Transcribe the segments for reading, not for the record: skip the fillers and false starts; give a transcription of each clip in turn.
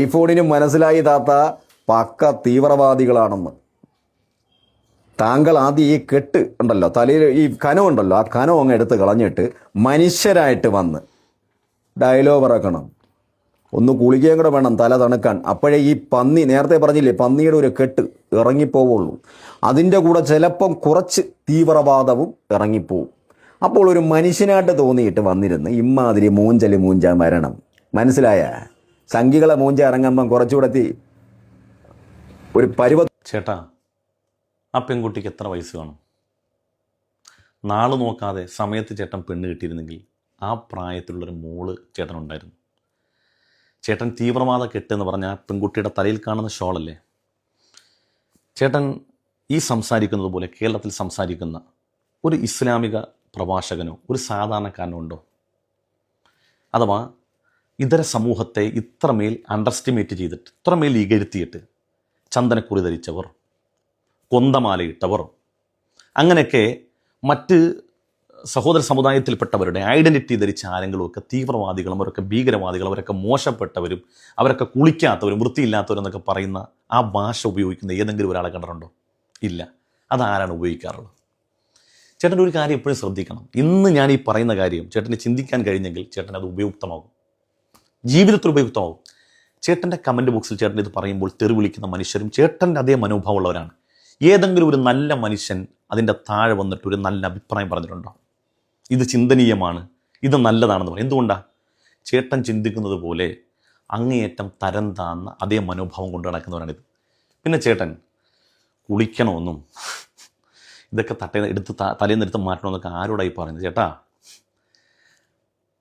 ഐഫോണിനും മനസ്സിലായി താത്ത പക്ക തീവ്രവാദികളാണെന്ന്. താങ്കൾ ആദ്യം ഈ കെട്ട് ഉണ്ടല്ലോ, തലയിൽ ഈ കനമുണ്ടല്ലോ, ആ കനം അങ്ങ് എടുത്ത് കളഞ്ഞിട്ട് മനുഷ്യരായിട്ട് വന്ന് ഡയലോഗ് ഇറക്കണം. ഒന്ന് കുളിക്കുകയും കൂടെ വേണം തല തണുക്കാൻ. അപ്പോഴേ ഈ പന്നി, നേരത്തെ പറഞ്ഞില്ലേ, പന്നിയുടെ ഒരു കെട്ട് ഇറങ്ങിപ്പോവുള്ളൂ. അതിൻ്റെ കൂടെ ചിലപ്പം കുറച്ച് തീവ്രവാദവും ഇറങ്ങിപ്പോവും. അപ്പോൾ ഒരു മനുഷ്യനായിട്ട് തോന്നിയിട്ട് വന്നിരുന്ന് ഇമ്മാതിരി മൂഞ്ച മരണം. മനസ്സിലായ? സംഘികളെ മൂഞ്ച ഇറങ്ങുമ്പം കുറച്ചുകൂടെ ഒരു ചേട്ടാ, ആ പെൺകുട്ടിക്ക് എത്ര വയസ്സ് കാണും? നാള് നോക്കാതെ സമയത്ത് ചേട്ടൻ പെണ്ണ് കിട്ടിയിരുന്നെങ്കിൽ ആ പ്രായത്തിലുള്ളൊരു മോള് ചേട്ടനുണ്ടായിരുന്നു. ചേട്ടൻ തീവ്രവാദ കെട്ടെന്ന് പറഞ്ഞാൽ ആ പെൺകുട്ടിയുടെ തലയിൽ കാണുന്ന ഷോളല്ലേ? ചേട്ടൻ ഈ സംസാരിക്കുന്നത് പോലെ കേരളത്തിൽ സംസാരിക്കുന്ന ഒരു ഇസ്ലാമിക പ്രഭാഷകനോ ഒരു സാധാരണക്കാരനോ ഉണ്ടോ? അഥവാ ഇതര സമൂഹത്തെ ഇത്രമേൽ അണ്ടർസ്റ്റിമേറ്റ് ചെയ്തിട്ട്, ഇത്രമേൽ ഇകഴ്ത്തിയിട്ട്, ചന്ദനക്കുറി ധരിച്ചവർ, കൊന്തമാലയിട്ടവർ, അങ്ങനെയൊക്കെ മറ്റ് സഹോദര സമുദായത്തിൽപ്പെട്ടവരുടെ ഐഡൻറ്റിറ്റി ധരിച്ച ആരെങ്കിലുമൊക്കെ തീവ്രവാദികളും അവരൊക്കെ ഭീകരവാദികളും അവരൊക്കെ മോശപ്പെട്ടവരും അവരൊക്കെ കുളിക്കാത്തവരും വൃത്തിയില്ലാത്തവരും എന്നൊക്കെ പറയുന്ന ആ ഭാഷ ഉപയോഗിക്കുന്ന ഏതെങ്കിലും ഒരാളെ കണ്ടിട്ടുണ്ടോ? ഇല്ല. അതാരാണ് ഉപയോഗിക്കാറുള്ളത്? ചേട്ടൻ്റെ ഒരു കാര്യം എപ്പോഴും ശ്രദ്ധിക്കണം. ഇന്ന് ഞാൻ ഈ പറയുന്ന കാര്യം ചേട്ടന് ചിന്തിക്കാൻ കഴിഞ്ഞെങ്കിൽ ചേട്ടൻ അത് ഉപയുക്തമാകും, ജീവിതത്തിൽ ഉപയുക്തമാകും. ചേട്ടൻ്റെ കമൻറ്റ് ബോക്സിൽ ചേട്ടൻ ഇത് പറയുമ്പോൾ തെറി വിളിക്കുന്ന മനുഷ്യരും ചേട്ടൻ്റെ അതേ മനോഭാവമുള്ളവരാണ്. ഏതെങ്കിലും ഒരു നല്ല മനുഷ്യൻ അതിൻ്റെ താഴെ വന്നിട്ട് ഒരു നല്ല അഭിപ്രായം പറഞ്ഞിട്ടുണ്ടോ? ഇത് ചിന്തനീയമാണ്, ഇത് നല്ലതാണെന്ന് പറയും. എന്തുകൊണ്ടാണ്? ചേട്ടൻ ചിന്തിക്കുന്നത് പോലെ അങ്ങേയറ്റം തരം താന്ന അതേ മനോഭാവം കൊണ്ട് നടക്കുന്നവരാണിത്. പിന്നെ ചേട്ടൻ കുളിക്കണമെന്നും ഇതൊക്കെ തലേന്നെടുത്ത് മാറ്റണമെന്നൊക്കെ ആരോടായി പറയുന്നത്? ചേട്ടാ,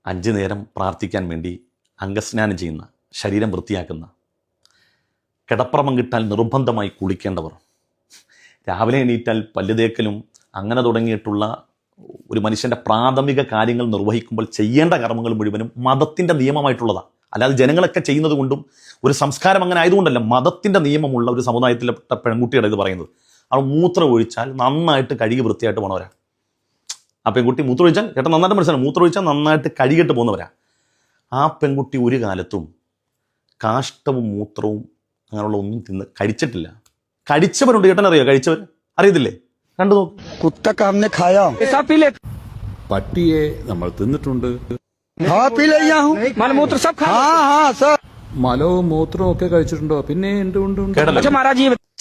5 നേരം പ്രാർത്ഥിക്കാൻ വേണ്ടി അംഗസ്നാനം ചെയ്യുന്ന, ശരീരം വൃത്തിയാക്കുന്ന, കിടപ്പറമം കിട്ടാൽ നിർബന്ധമായി കുളിക്കേണ്ടവർ, രാവിലെ എണീറ്റാൽ പല്ലുതേക്കലും അങ്ങനെ തുടങ്ങിയിട്ടുള്ള ഒരു മനുഷ്യൻ്റെ പ്രാഥമിക കാര്യങ്ങൾ നിർവഹിക്കുമ്പോൾ ചെയ്യേണ്ട കർമ്മങ്ങൾ മുഴുവനും മതത്തിൻ്റെ നിയമമായിട്ടുള്ളതാണ്. അല്ലാതെ ജനങ്ങളൊക്കെ ചെയ്യുന്നത് കൊണ്ടും ഒരു സംസ്കാരം അങ്ങനെ ആയതുകൊണ്ടല്ല. മതത്തിൻ്റെ നിയമമുള്ള ഒരു സമുദായത്തിൽപ്പെട്ട പെൺകുട്ടിയുടെ ഇത് പറയുന്നത്. അവൾ മൂത്രം ഒഴിച്ചാൽ നന്നായിട്ട് കഴുകി വൃത്തിയായിട്ട് പോണവരാ. ആ പെൺകുട്ടി മൂത്രം ഒഴിച്ചാൽ, ചേട്ടൻ നന്നായിട്ട് മനസ്സിലാണ്, മൂത്രം ഒഴിച്ചാൽ നന്നായിട്ട് കഴുകിയിട്ട് പോകുന്നവരാ. ആ പെൺകുട്ടി ഒരു കാലത്തും കാഷ്ടവും മൂത്രവും അങ്ങനെയുള്ള ഒന്നും കഴിച്ചിട്ടില്ല. കഴിച്ചവരുണ്ട്, ചേട്ടൻ അറിയോ? കഴിച്ചവർ അറിയത്തില്ലേ? കണ്ടു നോക്ക്. കുത്തക്കാരനെ ഖായാ പട്ടിയെ നമ്മൾ തിന്നിട്ടുണ്ട്. മലവും മൂത്രവും ഒക്കെ കഴിച്ചിട്ടുണ്ടോ? പിന്നെ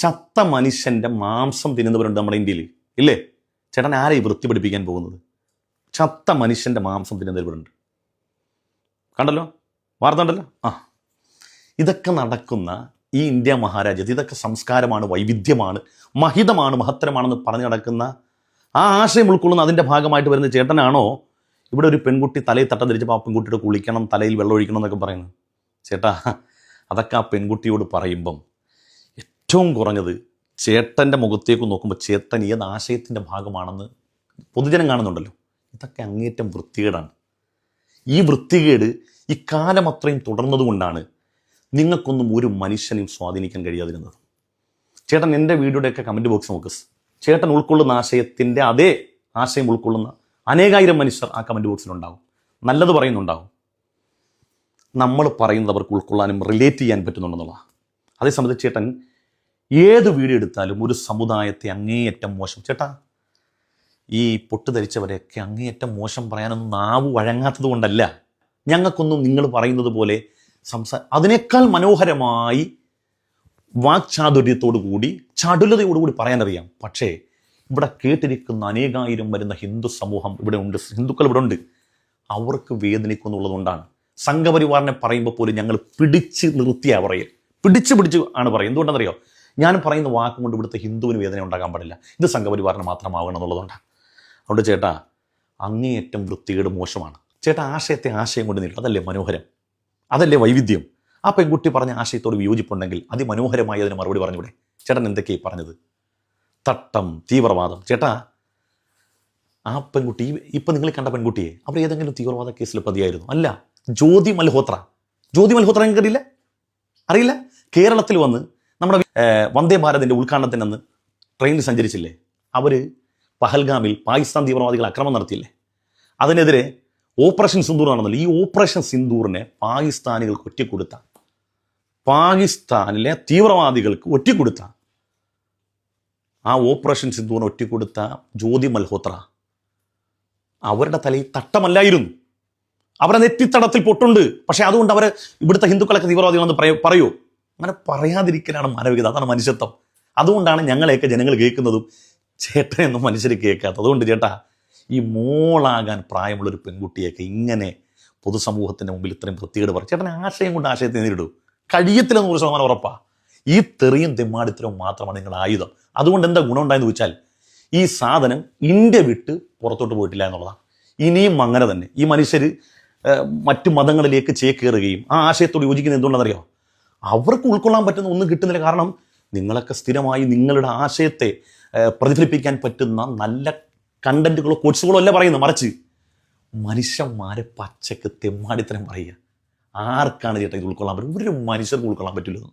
ചത്ത മനുഷ്യന്റെ മാംസം തിന്നുന്നവരുണ്ട് നമ്മുടെ ഇന്ത്യയിൽ, ഇല്ലേ? ചേട്ടൻ ആരെ വൃത്തി പഠിപ്പിക്കാൻ പോകുന്നത്? ചത്ത മനുഷ്യന്റെ മാംസം തിന്നുന്നവരുണ്ട്. കണ്ടല്ലോ, വാർത്ത ഉണ്ടല്ലോ. ഇതൊക്കെ നടക്കുന്ന ഈ ഇന്ത്യ മഹാരാജ്യത്ത് ഇതൊക്കെ സംസ്കാരമാണ്, വൈവിധ്യമാണ്, മഹിതമാണ്, മഹത്തരമാണെന്ന് പറഞ്ഞു നടക്കുന്ന ആ ആശയം ഉൾക്കൊള്ളുന്ന അതിൻ്റെ ഭാഗമായിട്ട് വരുന്ന ചേട്ടനാണോ ഇവിടെ ഒരു പെൺകുട്ടി തലയിൽ തട്ട ധരിച്ചപ്പോൾ ആ പെൺകുട്ടിയുടെ കുളിക്കണം, തലയിൽ വെള്ളം ഒഴിക്കണം എന്നൊക്കെ പറയുന്നത്? ചേട്ടാ, അതൊക്കെ ആ പെൺകുട്ടിയോട് പറയുമ്പം ഏറ്റവും കുറഞ്ഞത് ചേട്ടൻ്റെ മുഖത്തേക്ക് നോക്കുമ്പോൾ ചേട്ടൻ ഏത് ആശയത്തിൻ്റെ ഭാഗമാണെന്ന് പൊതുജനം കാണുന്നുണ്ടല്ലോ. ഇതൊക്കെ അങ്ങേറ്റം വൃത്തികേടാണ്. ഈ വൃത്തികേട് ഈ കാലം അത്രയും തുടർന്നതുകൊണ്ടാണ് നിങ്ങൾക്കൊന്നും ഒരു മനുഷ്യനെയും സ്വാധീനിക്കാൻ കഴിയാതിരുന്നത്. ചേട്ടൻ എൻ്റെ വീഡിയോയുടെയൊക്കെ കമൻറ്റ് ബോക്സ് നോക്ക്. ചേട്ടൻ ഉൾക്കൊള്ളുന്ന ആശയത്തിൻ്റെ അതേ ആശയം ഉൾക്കൊള്ളുന്ന അനേകായിരം മനുഷ്യർ ആ കമൻറ്റ് ബോക്സിലുണ്ടാവും. നല്ലത് പറയുന്നുണ്ടാവും. നമ്മൾ പറയുന്നത് അവർക്ക് ഉൾക്കൊള്ളാനും റിലേറ്റ് ചെയ്യാൻ പറ്റുന്നുണ്ടെന്നുള്ളതാണ്. അതേസമയത്ത് ചേട്ടൻ ഏത് വീഡിയോ എടുത്താലും ഒരു സമുദായത്തെ അങ്ങേയറ്റം മോശം, ചേട്ടാ ഈ പൊട്ട് ധരിച്ചവരെയൊക്കെ അങ്ങേയറ്റം മോശം പറയാനൊന്നും നാവ് വഴങ്ങാത്തത് കൊണ്ടല്ല. ഞങ്ങൾക്കൊന്നും നിങ്ങൾ പറയുന്നത് പോലെ അതിനേക്കാൾ മനോഹരമായി വാക്ചാതുര്യത്തോടു കൂടി ചടുലതയോടുകൂടി പറയാനറിയാം. പക്ഷേ ഇവിടെ കേട്ടിരിക്കുന്ന അനേകായിരം വരുന്ന ഹിന്ദു സമൂഹം ഇവിടെ ഉണ്ട്, ഹിന്ദുക്കൾ ഇവിടെ ഉണ്ട്. അവർക്ക് വേദനിക്കുന്നുള്ളതുകൊണ്ടാണ് സംഘപരിവാറിനെ പറയുമ്പോൾ പോലും ഞങ്ങൾ പിടിച്ച് നിർത്തിയാണ് പറയുക. പിടിച്ച് ആണ് പറയുക. എന്തുകൊണ്ടെന്നറിയോ? ഞാൻ പറയുന്ന വാക്കും കൊണ്ട് ഇവിടുത്തെ ഹിന്ദുവിന് വേദന ഉണ്ടാക്കാൻ പാടില്ല. ഇത് സംഘപരിവാറിന് മാത്രമാകണം എന്നുള്ളതുകൊണ്ടാണ്. അതുകൊണ്ട് ചേട്ടാ, അങ്ങേയറ്റം വൃത്തികേട് മോശമാണ്. ചേട്ടാ, ആശയത്തെ ആശയം കൊണ്ട് നീട്ടും. അതല്ലേ മനോഹരം, അതല്ലേ വൈവിധ്യം. ആ പെൺകുട്ടി പറഞ്ഞ ആശയത്തോട് വിയോജിപ്പുണ്ടെങ്കിൽ അതിമനോഹരമായി അതിന് മറുപടി പറഞ്ഞൂടെ? ചേട്ടൻ എന്തൊക്കെയായി പറഞ്ഞത്? തട്ടം, തീവ്രവാദം. ചേട്ടാ, ആ പെൺകുട്ടി, ഇപ്പം നിങ്ങൾ കണ്ട പെൺകുട്ടിയെ അവർ ഏതെങ്കിലും തീവ്രവാദ കേസിൽ പ്രതിയായിരുന്നു? അല്ല. ജ്യോതി മൽഹോത്ര നിങ്ങൾക്ക് അറിയില്ല? കേരളത്തിൽ വന്ന് നമ്മുടെ വന്ദേ ഭാരതിൻ്റെ ഉദ്ഘാടനത്തിനന്ന് ട്രെയിനിൽ സഞ്ചരിച്ചില്ലേ? അവർ പഹൽഗാമിൽ പാകിസ്ഥാൻ തീവ്രവാദികൾ അക്രമം നടത്തിയില്ലേ? അതിനെതിരെ ഓപ്പറേഷൻ സിന്ദൂർ നടന്നല്ലോ. ഈ ഓപ്പറേഷൻ സിന്ദൂറിനെ പാകിസ്ഥാനികൾക്ക് ഒറ്റക്കൊടുത്ത പാകിസ്ഥാനിലെ തീവ്രവാദികൾക്ക് ഒറ്റിക്കൊടുത്ത, ആ ഓപ്പറേഷൻ സിന്ധുവിന് ഒറ്റിക്കൊടുത്ത ജ്യോതി മൽഹോത്ര അവരുടെ തലയിൽ തട്ടമല്ലായിരുന്നു. അവരെ നെറ്റിത്തടത്തിൽ പൊട്ടുണ്ട്. പക്ഷെ അതുകൊണ്ട് അവർ ഇവിടുത്തെ ഹിന്ദുക്കളൊക്കെ തീവ്രവാദികളെന്ന് പറയൂ? അങ്ങനെ പറയാതിരിക്കലാണ് മാനവികത, അതാണ് മനുഷ്യത്വം. അതുകൊണ്ടാണ് ഞങ്ങളെയൊക്കെ ജനങ്ങൾ കേൾക്കുന്നതും ചേട്ടനെന്നും മനുഷ്യർ കേൾക്കാത്തത്. അതുകൊണ്ട് ചേട്ടാ, ഈ മോളാകാൻ പ്രായമുള്ളൊരു പെൺകുട്ടിയൊക്കെ ഇങ്ങനെ പൊതുസമൂഹത്തിൻ്റെ മുമ്പിൽ ഇത്രയും വൃത്തികേട് പറയും. ചേട്ടനെ ആശയം കൊണ്ട് ആശയത്തെ നേരിടൂ. കഴിയത്തില്ല 100% ഉറപ്പാ. ഈ തെറിയും തെമ്മാടിത്തരവും മാത്രമാണ് നിങ്ങളുടെ ആയുധം. അതുകൊണ്ട് എന്താ ഗുണം ഉണ്ടായെന്ന് ചോദിച്ചാൽ, ഈ സാധനം ഇന്ത്യ വിട്ട് പുറത്തോട്ട് പോയിട്ടില്ല എന്നുള്ളതാണ്. ഇനിയും അങ്ങനെ തന്നെ ഈ മനുഷ്യർ മറ്റു മതങ്ങളിലേക്ക് ചേക്കേറുകയും ആ ആശയത്തോട് യോജിക്കുന്നത് എന്തുകൊണ്ടാണെന്നറിയോ? അവർക്ക് ഉൾക്കൊള്ളാൻ പറ്റുന്ന ഒന്നും കിട്ടുന്നില്ല. കാരണം നിങ്ങളൊക്കെ സ്ഥിരമായി നിങ്ങളുടെ ആശയത്തെ പ്രതിഫലിപ്പിക്കാൻ പറ്റുന്ന നല്ല കണ്ടന്റുകളോ കോഴ്സുകളോ അല്ല പറയുന്നത്, മറിച്ച് മനുഷ്യന്മാരെ പച്ചക്ക് തെമ്മാടിത്തരം പറയുക. ആർക്കാണ് ചേട്ടാ ഇത് ഉൾക്കൊള്ളാൻ പറ്റും? ഒരു മനുഷ്യർക്ക് ഉൾക്കൊള്ളാൻ പറ്റില്ലെന്ന്.